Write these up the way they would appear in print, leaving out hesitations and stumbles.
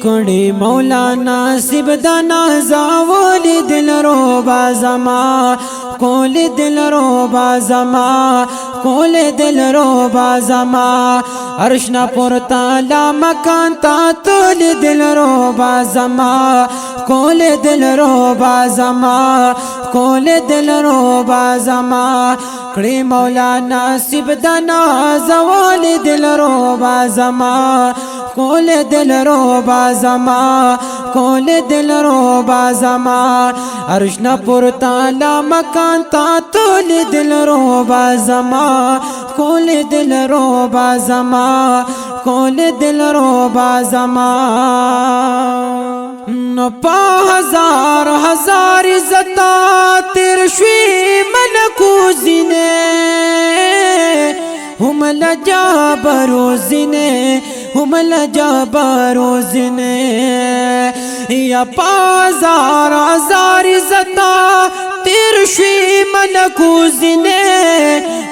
کړي مولانا سب د نازول دل روبا زما کول دل روبا زما کول دل روبا زما ارشنا پورتا لا مکان تا تول دل روبا زما کول دل روبا زما کول دل روبا زما کړي مولانا سب د نازول دل روبا زما کول دل روبا زما کول دل روبا زما ارشنا پورتا لا مکان تا تول دل روبا زما کول دل روبا زما کول دل روبا زما نو پا ہزار ہزار عزتا تیر شوی ملکو زینے هم لجابرو زینے هم لجابرو زینے یا پا ہزار ہزار عزتا تیر شوی ملکو زینے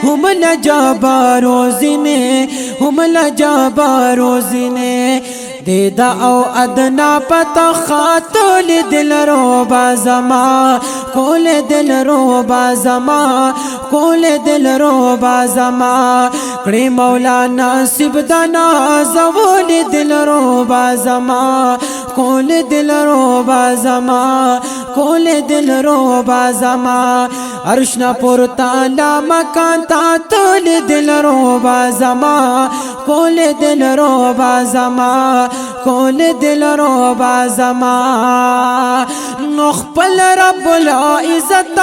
هم لجابرو زینے هم لجابرو زینے دیدا او ادنا پتا خاتول دل روبا زما کول دل روبا زما کول دل روبا زما کړي مولانا سب د نازول دل روبا زما کول دل روبا زما کول دل روبا زما ارشنا پورتا لا مکان تا تول دل روبا زما کول دل روبا زما کول دل روبا زما نخپل رب العزت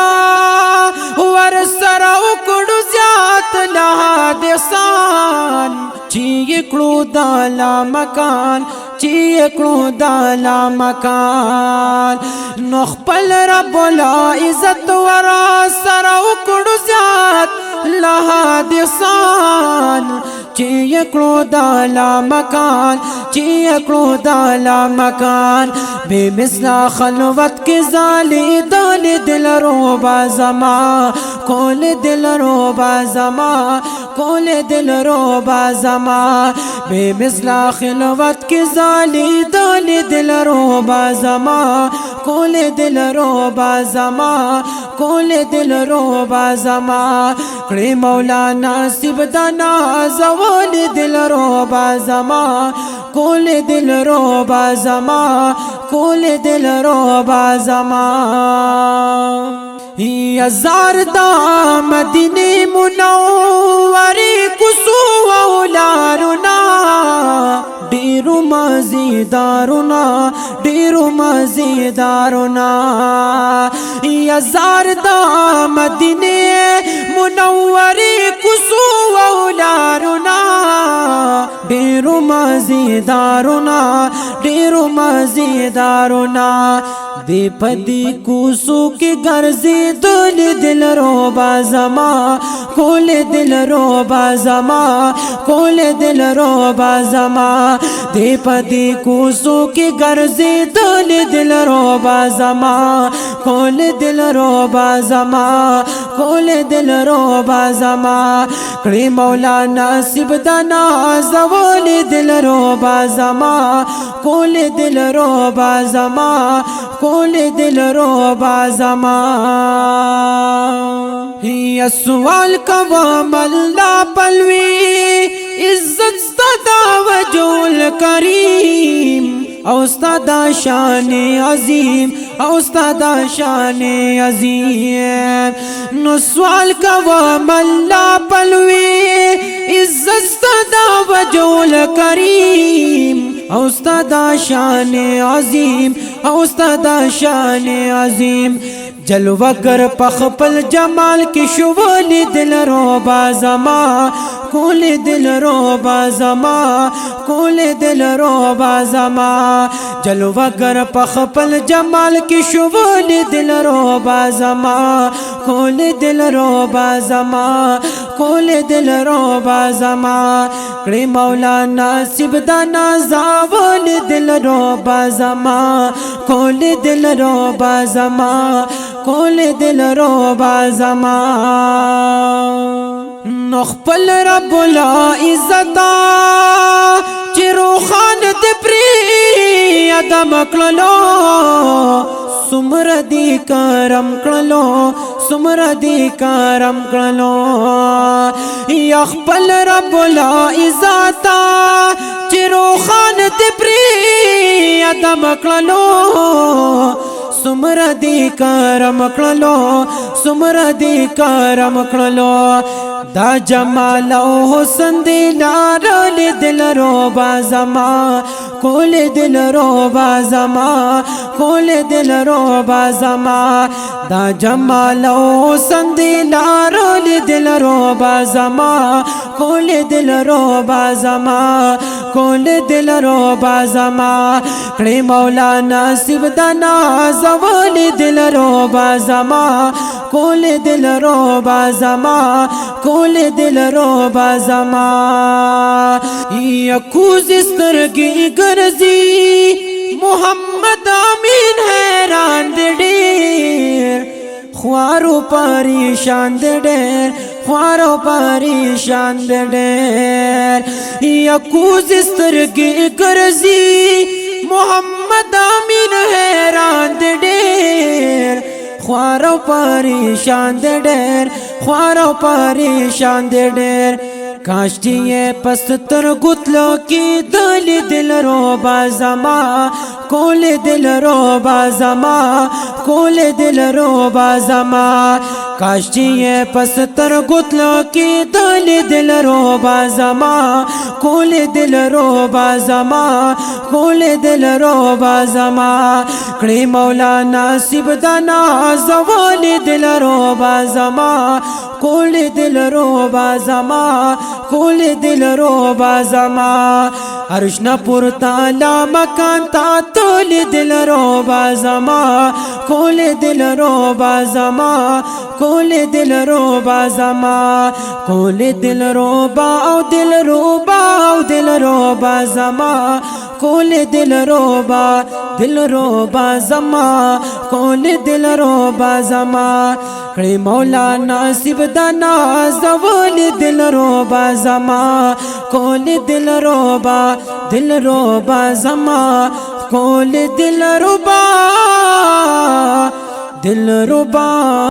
ور سره وکړو زیات له دسان چې کړو دالا مکان چې کړو دالا مکان نخپل رب العزت ور سره وکړو زیات له دسان چې کړو دالا مکان چې کړو دالا مکان بے مثلا خلوت کې زالي دل دل روبا زما کول دل روبا زما کول دل روبا زما بے مثلا خلوت کې زالي دل روبا زما کول دل روبا زما کول دل روبا زما کړي مولانا سب د نازول دل روبا زما کول دل روبا زما کول دل روبا زما یا زاردا مدینه منوره کوسو اولارنا ډیرو مزیدارنا ډیرو مزیدارنا یا زاردا مدینه منوره کوسو اولارنا ډیرو مزیدارنا ډیرو مزیدارنا دی پدی کوسو کې ګرځي دل روبا زما کول دل روبا زما کول دل روبا زما دی پدی کوسو کې ګرځي دل روبا زما کول دل روبا زما کول دل روبا زما کړي مولانا سب د نازول دل روبا زما کول دل روبا زما کول دل روبا زما یا سوال کوم الله پلوی عزت ستدا وجول کریم او ستدا شان عظیم او ستدا شان عظیم نو سوال کوم الله پلوی عزت ستدا وجول کریم او ستدا شان عظیم او ستدا شان عظیم جلوہ گر پخپل جمال کی شوال دل روبا زما کول دل روبا زما کول دل روبا زما جلوہ گر پخپل جمال کی شوال دل روبا زما کول دل روبا زما کول دل روبا زما کړي مولانا سب د نازول دل روبا زما کول دل روبا زما کول دل روبا زما نخپل رب العزت چې روخان د پری ادم کړلو سمر دی کرم کړلو سمر دی کرم کړلو یا خپل رب لا عزت چیرو خان دی پری ادم کړلو سمر دی کرم کړلو سمر دی کرم کړلو دا جمال او حسن دی لارل دل رو بازما کول دل رو بازما کول دل رو بازما دا جمال او حسن دی لارل دل رو بازما کول دل رو بازما کول دل رو بازما کړي مولانا نصیب دنا زوال دل رو بازما کول دل رو بازما کول دل رو بازما یکوز سترګي ګرځي محمد امین حیران ډېر خوارو پریشان ډېر خوارو پریشان ډېر یکوز سترګي ګرځي محمد امین حیران ډېر خوارو پریشان ډېر خوارو پریشان ډېر کاشتی پستر گتلو کی دل دل رو بازما کول دل رو بازما کول دل رو بازما کاشتی پستر گتلو کی دل دل رو بازما کول دل رو بازما کول دل رو بازما کړي مولانا نصیب دنا زوال دل رو بازما کول دل رو بازما کول دل رو بازما ارشنا پر تعالی مکان تا تول دل رو بازما کول دل رو بازما کول دل رو بازما کول دل رو با او دل رو با او دل رو بازما کول دل رو با دل رو بازما کول دل رو بازما کړي مولانا نصیب دنا زوال دل رو بازما کول دل رو با دل رو بازما کول دل رو با دل رو با